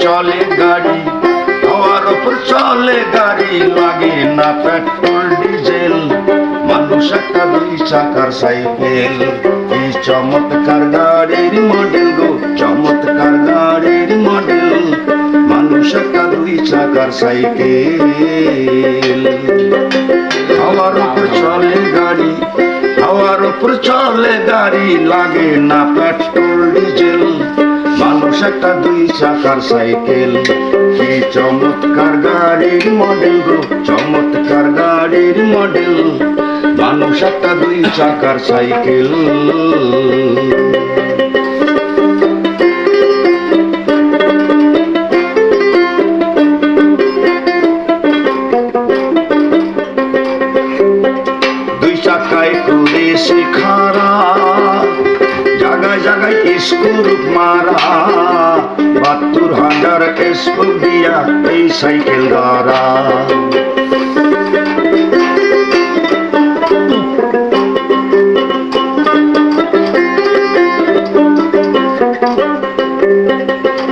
চলে গাড়ি, হাওয়ার উপর চলে গাড়ি, লাগে না পেট্রোল ডিজেল, মানুষ একটা দুই চাকার সাইকেল। কি চমৎকার গাড়ির মডেল গো, চমৎকার গাড়ির মডেল, মানুষ একটা দুই চাকার সাইকেল। হাওয়ার উপর চলে গাড়ি, হাওয়ার উপর চলে গাড়ি, লাগে না পেট্রোল ডিজেল, মানুষ একটা দুই চাকার সাইকেল। কি চমৎকার গাড়ির মডেল গো, চমৎকার গাড়ির মডেল, মানুষ একটা দুই চাকার সাইকেল। দুই চাকায় করে শেখারা, জায়গায় জায়গায় স্কুল মারা, ৭২,০০০ স্কুল দিয়া এই সাইকেল দ্বারা।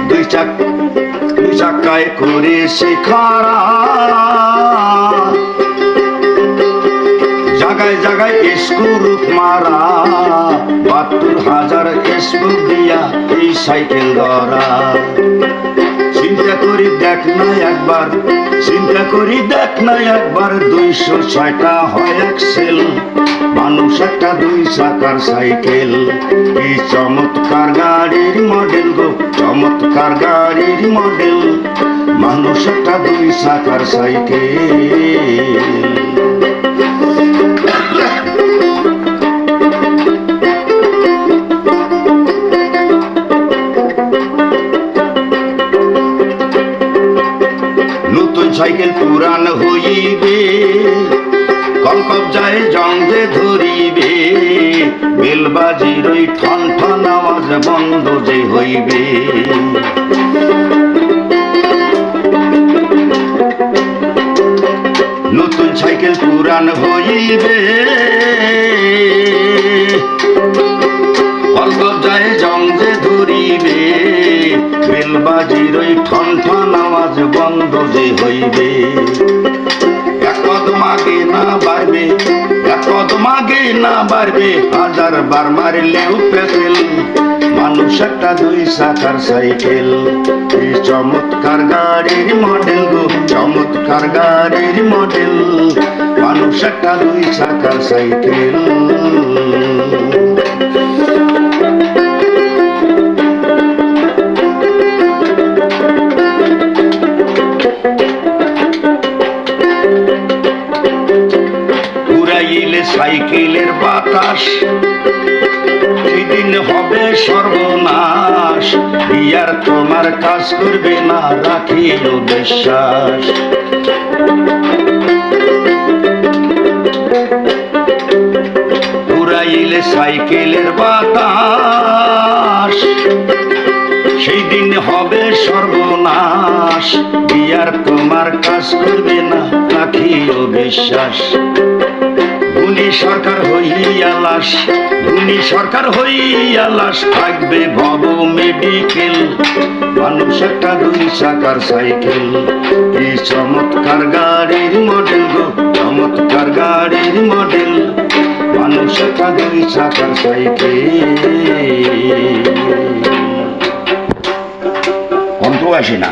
দুই চাকায় করে শেখারা, জায়গায় জায়গায় স্কুল মারা, ৭২,০০০ স্কুল দিয়া এই সাইকেল দ্বারা। চিন্তা করি দেখ না একবার, চিন্তা করি দেখ না একবার, ২০৬টা হয় এক্সেল, মানুষ একটা দুই চাকার সাইকেল। কি চমৎকার গাড়ির মডেল গো, চমৎকার গাড়ির মডেল, মানুষ একটা দুই চাকার সাইকেল। নতুন সাইকেল পুরান হইবে, কলকবজায় জং যে ধরিবে, বেলবাজির ওই ঠন ঠন আওয়াজ বন্ধ যে হইবে। নতুন সাইকেল পুরান হইবে, কলকবজায় জং যে ধরিবে, বেলবাজির ওই ঠন ঠন আওয়াজ বন্ধ যে হইবে। এক কদম আগে না বাড়বে, এক কদম আগে না বাড়বে, ১০০০ বার মারলেও পেটেল, মানুষ একটা দুই চাকার সাইকেল। এই চমৎকার গাড়ির মডেল গো, চমৎকার গাড়ির মডেল, মানুষ একটা দুই চাকার সাইকেল। সাইকেলের বাতাস সেদিন হবে সর্বনাশ, ইয়ার তোমার কাজ করবে না, রাখিও বিশ্বাস। উড়াইলে সাইকেলের বাতাস সেই দিন হবে সর্বনাশ, ইয়ার তোমার কাজ করবে না, রাখিও বিশ্বাস। গুণী সরকার হইয়া লাশ, গুণী সরকার হইয়া লাশ, থাকবে ভব মেডিকেল, মানুষ একটা দুই চাকার সাইকেল। কি চমৎকার গাড়ির মডেল গো, চমৎকার গাড়ির মডেল, মানুষ একটা দুই চাকার সাইকেল। কণ্ঠ আসে না।